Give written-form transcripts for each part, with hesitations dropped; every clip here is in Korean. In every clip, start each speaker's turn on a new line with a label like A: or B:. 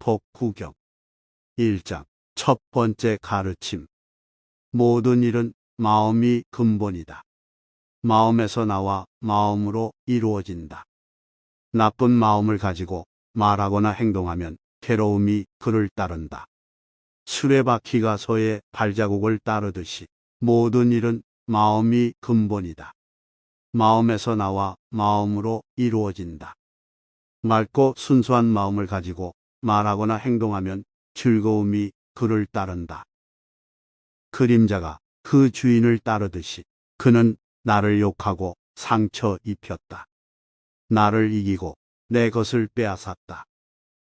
A: 법구경 1장 첫 번째 가르침. 모든 일은 마음이 근본이다. 마음에서 나와 마음으로 이루어진다. 나쁜 마음을 가지고 말하거나 행동하면 괴로움이 그를 따른다. 수레바퀴가 소의 발자국을 따르듯이 모든 일은 마음이 근본이다. 마음에서 나와 마음으로 이루어진다. 맑고 순수한 마음을 가지고 말하거나 행동하면 즐거움이 그를 따른다. 그림자가 그 주인을 따르듯이 그는 나를 욕하고 상처 입혔다. 나를 이기고 내 것을 빼앗았다.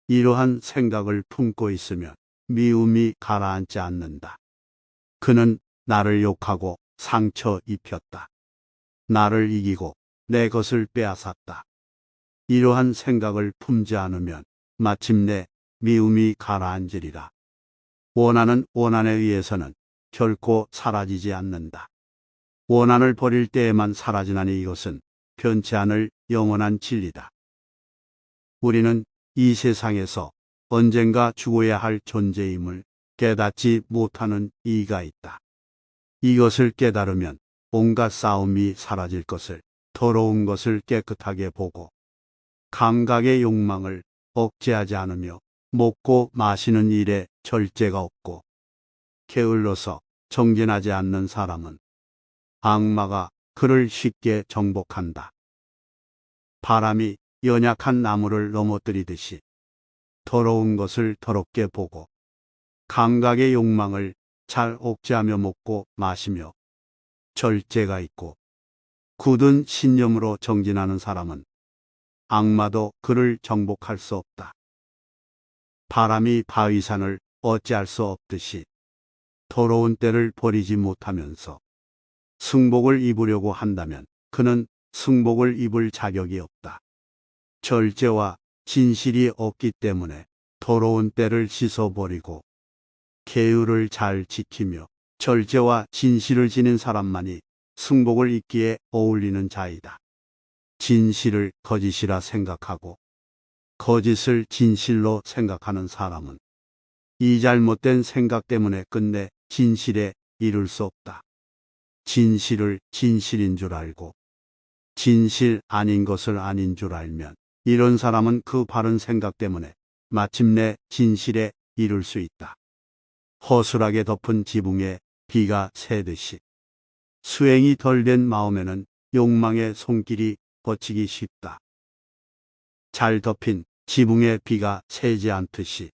A: 이러한 생각을 품고 있으면 미움이 가라앉지 않는다. 그는 나를 욕하고 상처 입혔다. 나를 이기고 내 것을 빼앗았다. 이러한 생각을 품지 않으면 마침내 미움이 가라앉으리라. 원한은 원한에 의해서는 결코 사라지지 않는다. 원한을 버릴 때에만 사라지나니 이것은 변치 않을 영원한 진리다. 우리는 이 세상에서 언젠가 죽어야 할 존재임을 깨닫지 못하는 이가 있다. 이것을 깨달으면 온갖 싸움이 사라질 것을, 더러운 것을 깨끗하게 보고 감각의 욕망을 억제하지 않으며 먹고 마시는 일에 절제가 없고 게을러서 정진하지 않는 사람은 악마가 그를 쉽게 정복한다. 바람이 연약한 나무를 넘어뜨리듯이 더러운 것을 더럽게 보고 감각의 욕망을 잘 억제하며 먹고 마시며 절제가 있고 굳은 신념으로 정진하는 사람은 악마도 그를 정복할 수 없다. 바람이 바위산을 어찌할 수 없듯이 더러운 때를 버리지 못하면서 승복을 입으려고 한다면 그는 승복을 입을 자격이 없다. 절제와 진실이 없기 때문에 더러운 때를 씻어버리고 계율을 잘 지키며 절제와 진실을 지닌 사람만이 승복을 입기에 어울리는 자이다. 진실을 거짓이라 생각하고 거짓을 진실로 생각하는 사람은 이 잘못된 생각 때문에 끝내 진실에 이를 수 없다. 진실을 진실인 줄 알고 진실 아닌 것을 아닌 줄 알면 이런 사람은 그 바른 생각 때문에 마침내 진실에 이를 수 있다. 허술하게 덮은 지붕에 비가 새듯이 수행이 덜 된 마음에는 욕망의 손길이 거치기 쉽다. 잘 덮인 지붕에 비가 새지 않듯이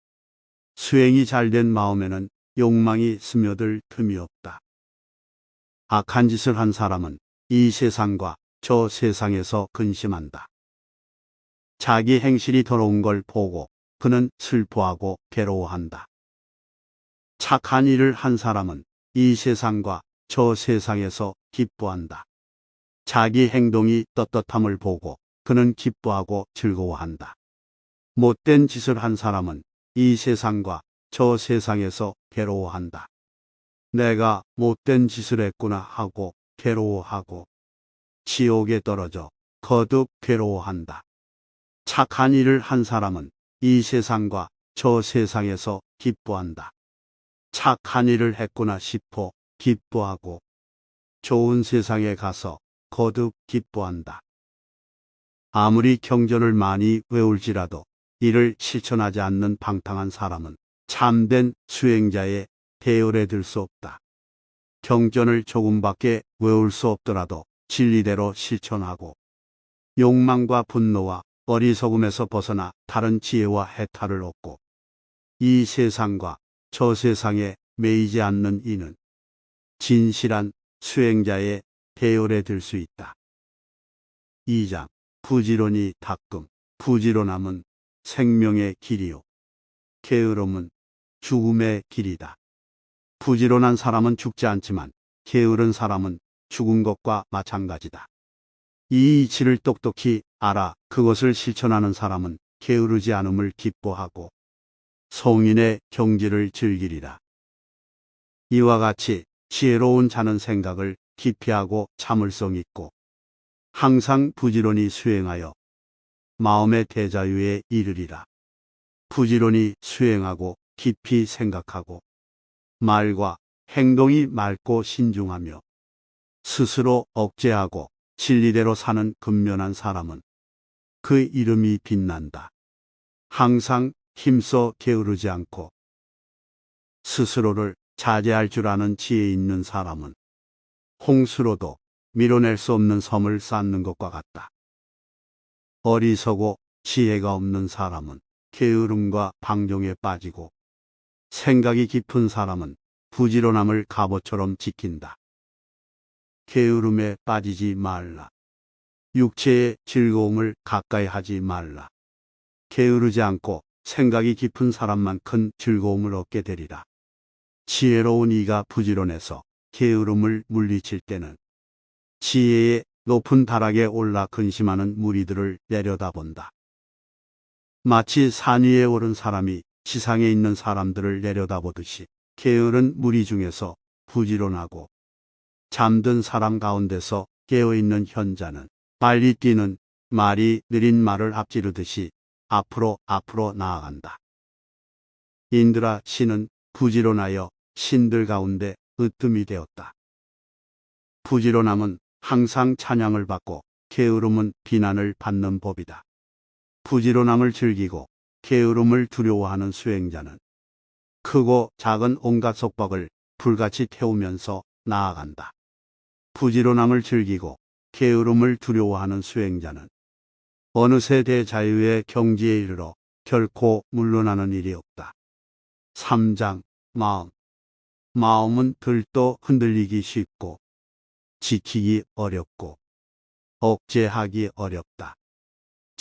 A: 수행이 잘 된 마음에는 욕망이 스며들 틈이 없다. 악한 짓을 한 사람은 이 세상과 저 세상에서 근심한다. 자기 행실이 더러운 걸 보고 그는 슬퍼하고 괴로워한다. 착한 일을 한 사람은 이 세상과 저 세상에서 기뻐한다. 자기 행동이 떳떳함을 보고 그는 기뻐하고 즐거워한다. 못된 짓을 한 사람은 이 세상과 저 세상에서 괴로워한다. 내가 못된 짓을 했구나 하고 괴로워하고 지옥에 떨어져 거듭 괴로워한다. 착한 일을 한 사람은 이 세상과 저 세상에서 기뻐한다. 착한 일을 했구나 싶어 기뻐하고 좋은 세상에 가서 거듭 기뻐한다. 아무리 경전을 많이 외울지라도 이를 실천하지 않는 방탕한 사람은 참된 수행자의 대열에 들 수 없다. 경전을 조금밖에 외울 수 없더라도 진리대로 실천하고 욕망과 분노와 어리석음에서 벗어나 다른 지혜와 해탈을 얻고 이 세상과 저 세상에 매이지 않는 이는 진실한 수행자의 대열에 들 수 있다. 2장 부지런히 닦음. 부지런함은 생명의 길이요 게으름은 죽음의 길이다. 부지런한 사람은 죽지 않지만 게으른 사람은 죽은 것과 마찬가지다. 이 이치를 똑똑히 알아 그것을 실천하는 사람은 게으르지 않음을 기뻐하고 성인의 경지를 즐기리라. 이와 같이 지혜로운 자는 생각을 깊이 하고 참을성 있고 항상 부지런히 수행하여 마음의 대자유에 이르리라. 부지런히 수행하고 깊이 생각하고 말과 행동이 맑고 신중하며 스스로 억제하고 진리대로 사는 근면한 사람은 그 이름이 빛난다. 항상 힘써 게으르지 않고 스스로를 자제할 줄 아는 지혜 있는 사람은 홍수로도 밀어낼 수 없는 섬을 쌓는 것과 같다. 어리석고 지혜가 없는 사람은 게으름과 방종에 빠지고 생각이 깊은 사람은 부지런함을 갑옷처럼 지킨다. 게으름에 빠지지 말라. 육체의 즐거움을 가까이 하지 말라. 게으르지 않고 생각이 깊은 사람만 큰 즐거움을 얻게 되리라. 지혜로운 이가 부지런해서 게으름을 물리칠 때는 지혜의 높은 다락에 올라 근심하는 무리들을 내려다본다. 마치 산 위에 오른 사람이 지상에 있는 사람들을 내려다보듯이 게으른 무리 중에서 부지런하고 잠든 사람 가운데서 깨어있는 현자는 빨리 뛰는 말이 느린 말을 앞지르듯이 앞으로 나아간다. 인드라 신은 부지런하여 신들 가운데 으뜸이 되었다. 부지런함은 항상 찬양을 받고 게으름은 비난을 받는 법이다. 부지런함을 즐기고 게으름을 두려워하는 수행자는 크고 작은 온갖 속박을 불같이 태우면서 나아간다. 부지런함을 즐기고 게으름을 두려워하는 수행자는 어느새 대자유의 경지에 이르러 결코 물러나는 일이 없다. 3장 마음. 마음은 들떠 흔들리기 쉽고 지키기 어렵고 억제하기 어렵다.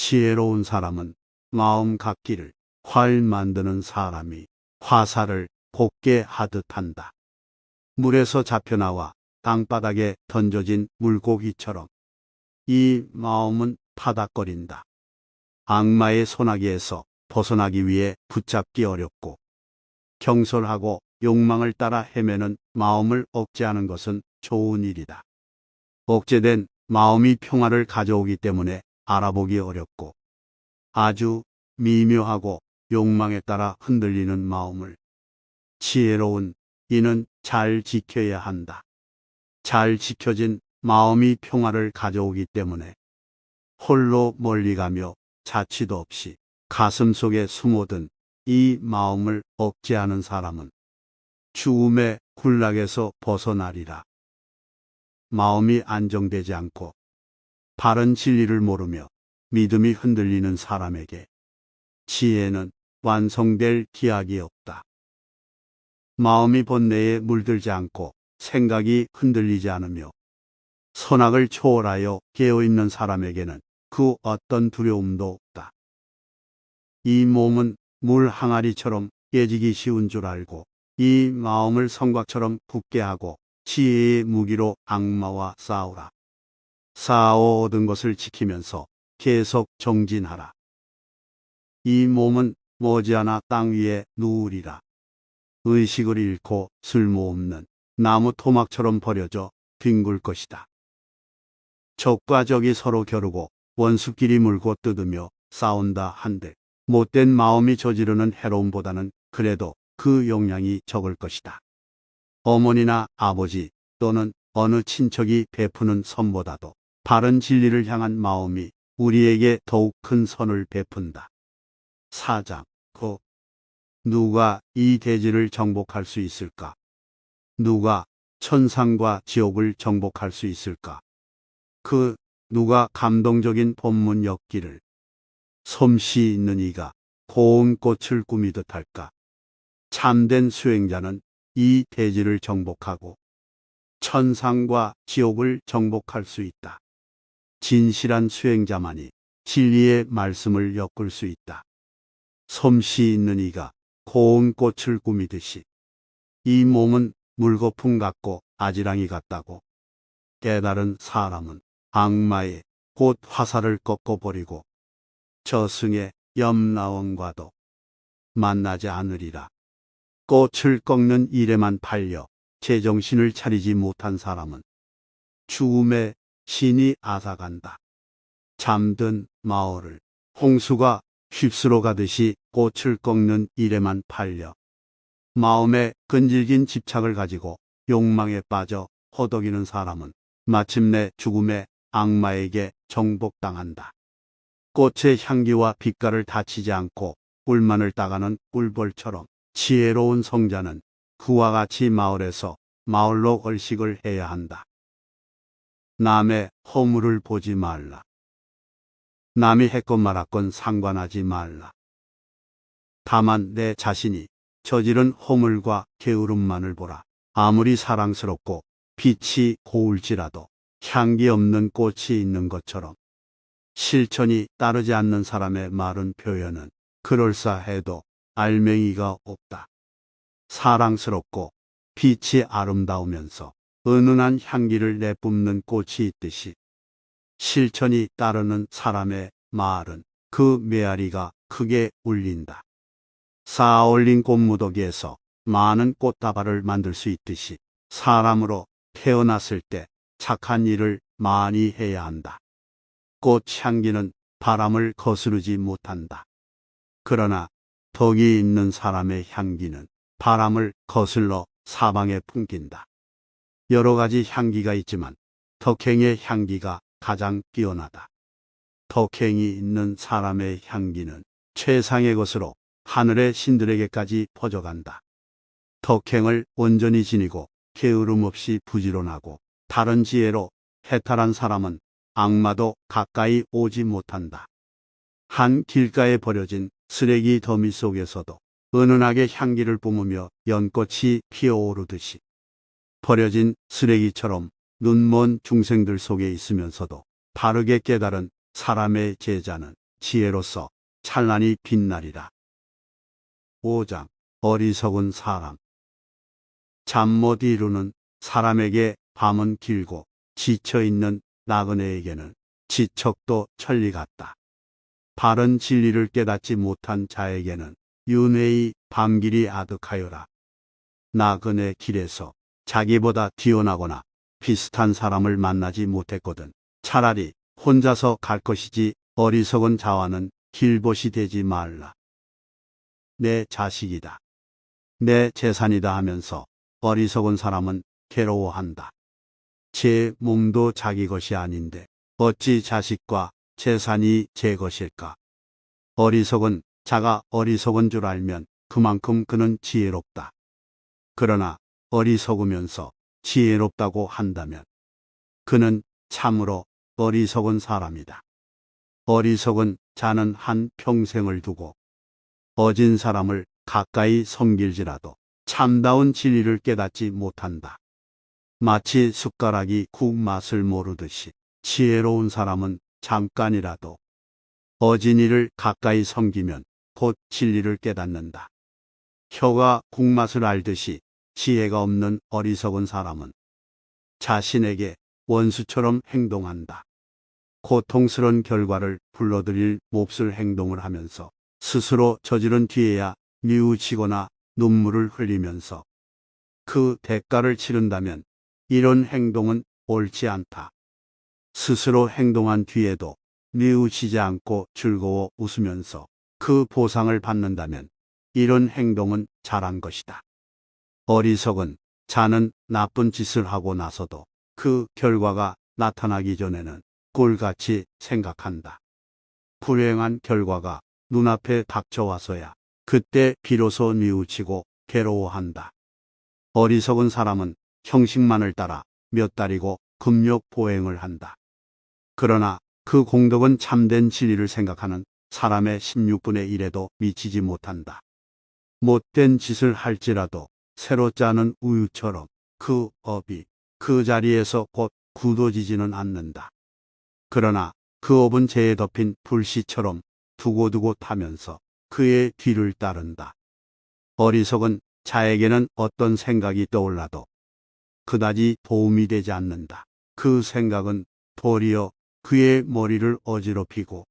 A: 지혜로운 사람은 마음 갖기를 활 만드는 사람이 화살을 곱게 하듯 한다. 물에서 잡혀나와 땅바닥에 던져진 물고기처럼 이 마음은 파닥거린다. 악마의 소나기에서 벗어나기 위해 붙잡기 어렵고 경솔하고 욕망을 따라 헤매는 마음을 억제하는 것은 좋은 일이다. 억제된 마음이 평화를 가져오기 때문에 알아보기 어렵고 아주 미묘하고 욕망에 따라 흔들리는 마음을 지혜로운 이는 잘 지켜야 한다. 잘 지켜진 마음이 평화를 가져오기 때문에 홀로 멀리 가며 자취도 없이 가슴 속에 숨어든 이 마음을 억제하는 사람은 죽음의 굴락에서 벗어나리라. 마음이 안정되지 않고 바른 진리를 모르며 믿음이 흔들리는 사람에게 지혜는 완성될 기약이 없다. 마음이 번뇌에 물들지 않고 생각이 흔들리지 않으며 선악을 초월하여 깨어있는 사람에게는 그 어떤 두려움도 없다. 이 몸은 물 항아리처럼 깨지기 쉬운 줄 알고 이 마음을 성곽처럼 굳게 하고 지혜의 무기로 악마와 싸우라. 쌓아 얻은 것을 지키면서 계속 정진하라. 이 몸은 머지않아 땅 위에 누우리라. 의식을 잃고 쓸모없는 나무 토막처럼 버려져 뒹굴 것이다. 적과 적이 서로 겨루고 원수끼리 물고 뜯으며 싸운다 한들 못된 마음이 저지르는 해로움보다는 그래도 그 용량이 적을 것이다. 어머니나 아버지 또는 어느 친척이 베푸는 선보다도 바른 진리를 향한 마음이 우리에게 더욱 큰 선을 베푼다. 4장 누가 이 대지를 정복할 수 있을까? 누가 천상과 지옥을 정복할 수 있을까? 누가 감동적인 본문 엮기를 솜씨 있는 이가 고운 꽃을 꾸미듯 할까? 참된 수행자는 이 대지를 정복하고 천상과 지옥을 정복할 수 있다. 진실한 수행자만이 진리의 말씀을 엮을 수 있다. 솜씨 있는 이가 고운 꽃을 꾸미듯이 이 몸은 물거품 같고 아지랑이 같다고 깨달은 사람은 악마의 곧 화살을 꺾어버리고 저승의 염라원과도 만나지 않으리라. 꽃을 꺾는 일에만 팔려 제정신을 차리지 못한 사람은 죽음의 신이 앗아간다. 잠든 마을을 홍수가 휩쓸어 가듯이 꽃을 꺾는 일에만 팔려 마음에 끈질긴 집착을 가지고 욕망에 빠져 허덕이는 사람은 마침내 죽음의 악마에게 정복당한다. 꽃의 향기와 빛깔을 다치지 않고 꿀만을 따가는 꿀벌처럼 지혜로운 성자는 그와 같이 마을에서 마을로 얼식을 해야 한다. 남의 허물을 보지 말라. 남이 했건 말았건 상관하지 말라. 다만 내 자신이 저지른 허물과 게으름만을 보라. 아무리 사랑스럽고 빛이 고울지라도 향기 없는 꽃이 있는 것처럼 실천이 따르지 않는 사람의 말은 표현은 그럴싸해도 알맹이가 없다. 사랑스럽고 빛이 아름다우면서 은은한 향기를 내뿜는 꽃이 있듯이 실천이 따르는 사람의 말은 그 메아리가 크게 울린다. 쌓아올린 꽃무더기에서 많은 꽃다발을 만들 수 있듯이 사람으로 태어났을 때 착한 일을 많이 해야 한다. 꽃향기는 바람을 거스르지 못한다. 그러나 덕이 있는 사람의 향기는 바람을 거슬러 사방에 풍긴다. 여러 가지 향기가 있지만 덕행의 향기가 가장 뛰어나다. 덕행이 있는 사람의 향기는 최상의 것으로 하늘의 신들에게까지 퍼져간다. 덕행을 온전히 지니고 게으름 없이 부지런하고 다른 지혜로 해탈한 사람은 악마도 가까이 오지 못한다. 한 길가에 버려진 쓰레기 더미 속에서도 은은하게 향기를 뿜으며 연꽃이 피어오르듯이 버려진 쓰레기처럼 눈먼 중생들 속에 있으면서도 바르게 깨달은 사람의 제자는 지혜로서 찬란히 빛나리라. 5장 어리석은 사람. 잠 못 이루는 사람에게 밤은 길고 지쳐있는 나그네에게는 지척도 천리 같다. 바른 진리를 깨닫지 못한 자에게는 윤회의 밤길이 아득하여라. 나그네 길에서 자기보다 뛰어나거나 비슷한 사람을 만나지 못했거든 차라리 혼자서 갈 것이지 어리석은 자와는 길봇이 되지 말라. 내 자식이다. 내 재산이다 하면서 어리석은 사람은 괴로워한다. 제 몸도 자기 것이 아닌데 어찌 자식과 재산이 제 것일까? 어리석은 자가 어리석은 줄 알면 그만큼 그는 지혜롭다. 그러나 어리석으면서 지혜롭다고 한다면 그는 참으로 어리석은 사람이다. 어리석은 자는 한 평생을 두고 어진 사람을 가까이 섬길지라도 참다운 진리를 깨닫지 못한다. 마치 숟가락이 국 맛을 모르듯이 지혜로운 사람은 잠깐이라도 어진이를 가까이 섬기면 곧 진리를 깨닫는다. 혀가 국맛을 알듯이 지혜가 없는 어리석은 사람은 자신에게 원수처럼 행동한다. 고통스러운 결과를 불러들일 몹쓸 행동을 하면서 스스로 저지른 뒤에야 뉘우치거나 눈물을 흘리면서 그 대가를 치른다면 이런 행동은 옳지 않다. 스스로 행동한 뒤에도 뉘우치지 않고 즐거워 웃으면서 그 보상을 받는다면 이런 행동은 잘한 것이다. 어리석은 자는 나쁜 짓을 하고 나서도 그 결과가 나타나기 전에는 꿀같이 생각한다. 불행한 결과가 눈앞에 닥쳐와서야 그때 비로소 뉘우치고 괴로워한다. 어리석은 사람은 형식만을 따라 몇 달이고 금욕 보행을 한다. 그러나 그 공덕은 참된 진리를 생각하는 사람의 16분의 1에도 미치지 못한다. 못된 짓을 할지라도 새로 짜는 우유처럼 그 업이 그 자리에서 곧 굳어지지는 않는다. 그러나 그 업은 재에 덮인 불씨처럼 두고두고 타면서 그의 뒤를 따른다. 어리석은 자에게는 어떤 생각이 떠올라도 그다지 도움이 되지 않는다. 그 생각은 도리어 그의 머리를 어지럽히고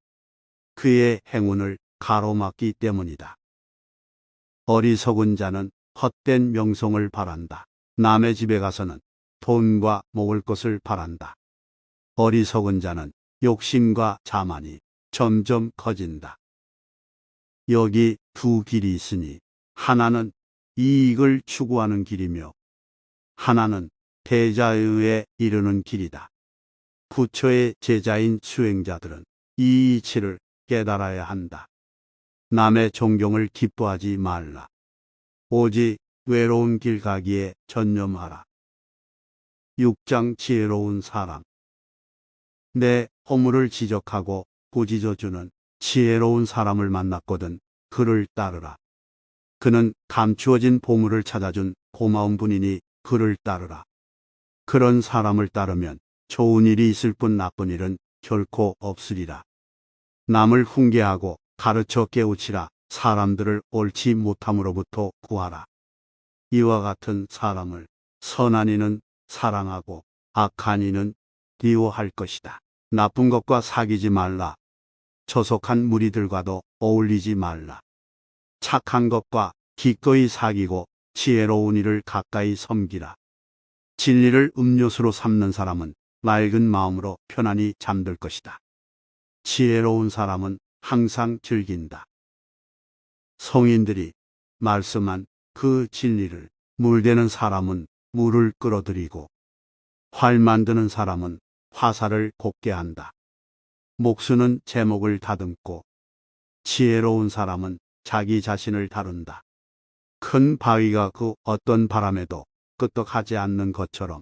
A: 그의 행운을 가로막기 때문이다. 어리석은 자는 헛된 명성을 바란다. 남의 집에 가서는 돈과 먹을 것을 바란다. 어리석은 자는 욕심과 자만이 점점 커진다. 여기 두 길이 있으니 하나는 이익을 추구하는 길이며 하나는 대자유에 이르는 길이다. 부처의 제자인 수행자들은 이 이치를 깨달아야 한다. 남의 존경을 기뻐하지 말라. 오직 외로운 길 가기에 전념하라. 6장 지혜로운 사람. 내 허물을 지적하고 꾸짖어주는 지혜로운 사람을 만났거든 그를 따르라. 그는 감추어진 보물을 찾아준 고마운 분이니 그를 따르라. 그런 사람을 따르면 좋은 일이 있을 뿐 나쁜 일은 결코 없으리라. 남을 훈계하고 가르쳐 깨우치라. 사람들을 옳지 못함으로부터 구하라. 이와 같은 사람을 선한 이는 사랑하고 악한 이는 미워할 것이다. 나쁜 것과 사귀지 말라. 저속한 무리들과도 어울리지 말라. 착한 것과 기꺼이 사귀고 지혜로운 이를 가까이 섬기라. 진리를 음료수로 삼는 사람은 맑은 마음으로 편안히 잠들 것이다. 지혜로운 사람은 항상 즐긴다. 성인들이 말씀한 그 진리를 물대는 사람은 물을 끌어들이고 활 만드는 사람은 화살을 곱게 한다. 목수는 제목을 다듬고 지혜로운 사람은 자기 자신을 다룬다. 큰 바위가 그 어떤 바람에도 끄떡하지 않는 것처럼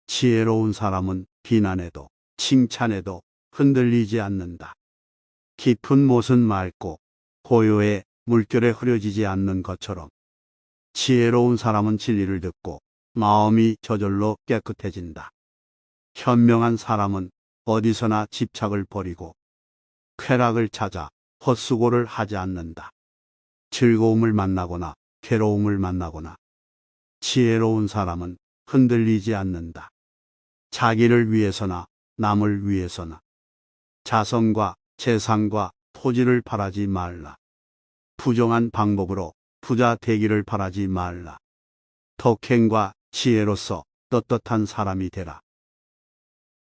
A: 지혜로운 사람은 비난에도 칭찬에도 흔들리지 않는다. 깊은 못은 맑고 고요에 물결에 흐려지지 않는 것처럼 지혜로운 사람은 진리를 듣고 마음이 저절로 깨끗해진다. 현명한 사람은 어디서나 집착을 버리고 쾌락을 찾아 헛수고를 하지 않는다. 즐거움을 만나거나 괴로움을 만나거나 지혜로운 사람은 흔들리지 않는다. 자기를 위해서나 남을 위해서나 자선과 재산과 토지를 바라지 말라. 부정한 방법으로 부자 되기를 바라지 말라. 덕행과 지혜로서 떳떳한 사람이 되라.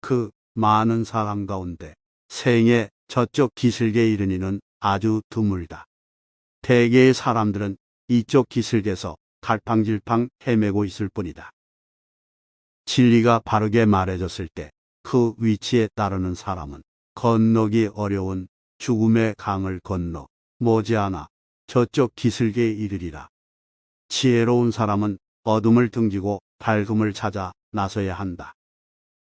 A: 그 많은 사람 가운데 생애 저쪽 기슭에 이른 이는 아주 드물다. 대개의 사람들은 이쪽 기슭에서 갈팡질팡 헤매고 있을 뿐이다. 진리가 바르게 말해졌을 때 그 위치에 따르는 사람은 건너기 어려운 죽음의 강을 건너 머지않아 저쪽 기슭에 이르리라. 지혜로운 사람은 어둠을 등지고 밝음을 찾아 나서야 한다.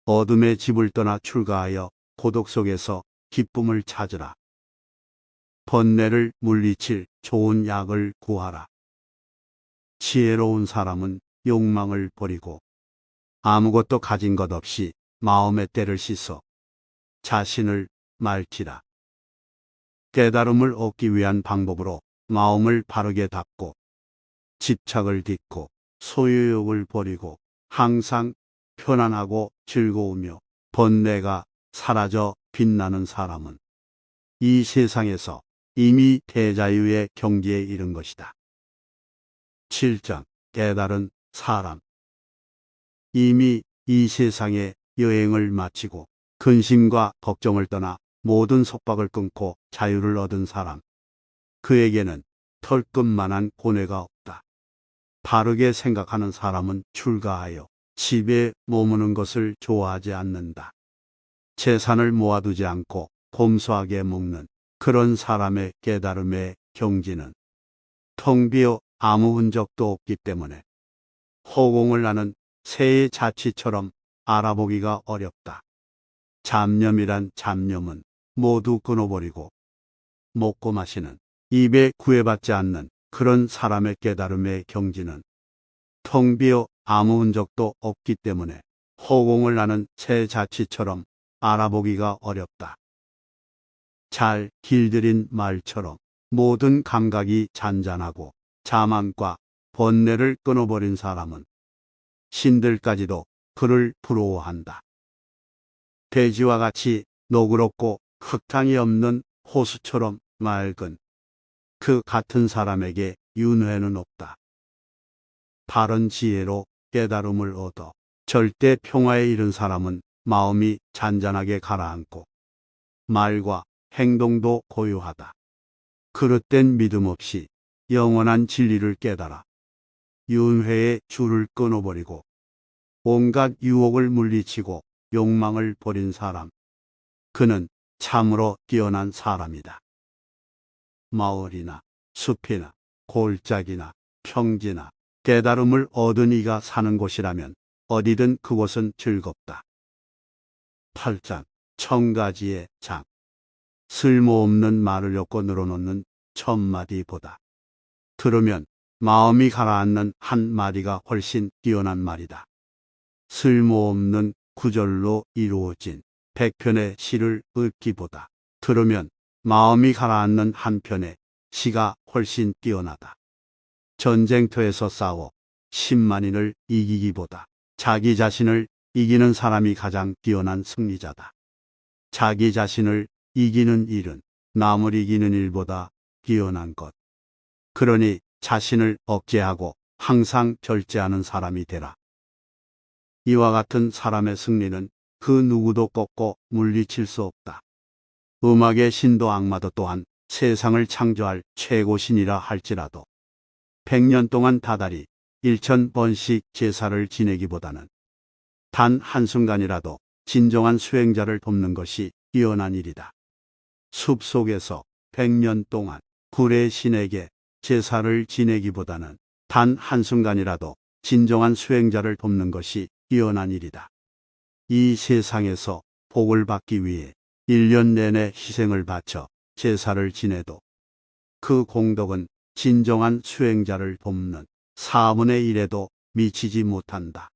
A: 어둠의 집을 떠나 출가하여 고독 속에서 기쁨을 찾으라. 번뇌를 물리칠 좋은 약을 구하라. 지혜로운 사람은 욕망을 버리고 아무것도 가진 것 없이 마음의 때를 씻어 자신을 맑히라. 깨달음을 얻기 위한 방법으로 마음을 바르게 닫고 집착을 딛고 소유욕을 버리고 항상 편안하고 즐거우며 번뇌가 사라져 빛나는 사람은 이 세상에서 이미 대자유의 경지에 이른 것이다. 7장 깨달은 사람. 이미 이 세상의 여행을 마치고 근심과 걱정을 떠나 모든 속박을 끊고 자유를 얻은 사람. 그에게는 털끝만한 고뇌가 없다. 바르게 생각하는 사람은 출가하여 집에 머무는 것을 좋아하지 않는다. 재산을 모아두지 않고 곰소하게 먹는 그런 사람의 깨달음의 경지는 텅 비어 아무 흔적도 없기 때문에 허공을 나는 새의 자취처럼 알아보기가 어렵다. 잡념이란 잡념은 모두 끊어버리고 먹고 마시는 입에 구애받지 않는 그런 사람의 깨달음의 경지는 텅 비어 아무 흔적도 없기 때문에 허공을 나는 새 자취처럼 알아보기가 어렵다. 잘 길들인 말처럼 모든 감각이 잔잔하고 자만과 번뇌를 끊어버린 사람은 신들까지도 그를 부러워한다. 돼지와 같이 너그럽고 흙탕이 없는 호수처럼 맑은 그 같은 사람에게 윤회는 없다. 바른 지혜로 깨달음을 얻어 절대 평화에 이른 사람은 마음이 잔잔하게 가라앉고 말과 행동도 고요하다. 그릇된 믿음 없이 영원한 진리를 깨달아 윤회의 줄을 끊어버리고 온갖 유혹을 물리치고 욕망을 버린 사람. 그는 참으로 뛰어난 사람이다. 마을이나 숲이나 골짜기나 평지나 깨달음을 얻은 이가 사는 곳이라면 어디든 그곳은 즐겁다. 8장 천가지의 장. 쓸모없는 말을 엮어 늘어놓는 천마디보다 들으면 마음이 가라앉는 한 마디가 훨씬 뛰어난 말이다. 쓸모없는 구절로 이루어진 100편의 시를 읽기보다 들으면 마음이 가라앉는 한 편의 시가 훨씬 뛰어나다. 전쟁터에서 싸워 10만인을 이기기보다 자기 자신을 이기는 사람이 가장 뛰어난 승리자다. 자기 자신을 이기는 일은 남을 이기는 일보다 뛰어난 것. 그러니 자신을 억제하고 항상 절제하는 사람이 되라. 이와 같은 사람의 승리는 그 누구도 꺾고 물리칠 수 없다. 음악의 신도 악마도 또한 세상을 창조할 최고 신이라 할지라도 100년 동안 다달이 1000번씩 제사를 지내기보다는 단 한순간이라도 진정한 수행자를 돕는 것이 뛰어난 일이다. 숲속에서 100년 동안 불의 신에게 제사를 지내기보다는 단 한순간이라도 진정한 수행자를 돕는 것이 뛰어난 일이다. 이 세상에서 복을 받기 위해 1년 내내 희생을 바쳐 제사를 지내도 그 공덕은 진정한 수행자를 돕는 4분의 1에도 미치지 못한다.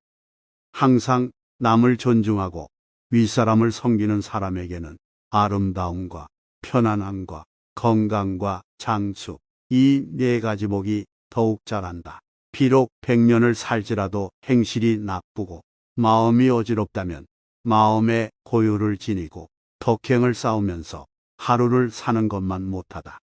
A: 항상 남을 존중하고 윗사람을 섬기는 사람에게는 아름다움과 편안함과 건강과 장수, 이 네 가지 복이 더욱 자란다. 비록 100년을 살지라도 행실이 나쁘고 마음이 어지럽다면 마음의 고요를 지니고 덕행을 쌓으면서 하루를 사는 것만 못하다.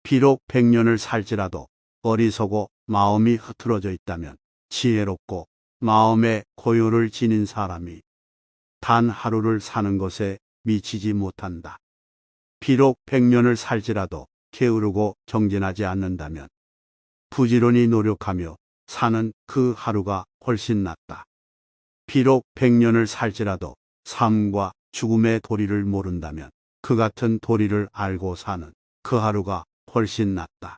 A: 비록 100년을 살지라도 어리석고 마음이 흐트러져 있다면 지혜롭고 마음의 고요를 지닌 사람이 단 하루를 사는 것에 미치지 못한다. 비록 100년을 살지라도 게으르고 정진하지 않는다면 부지런히 노력하며 사는 그 하루가 훨씬 낫다. 비록 100년을 살지라도 삶과 죽음의 도리를 모른다면 그 같은 도리를 알고 사는 그 하루가 훨씬 낫다.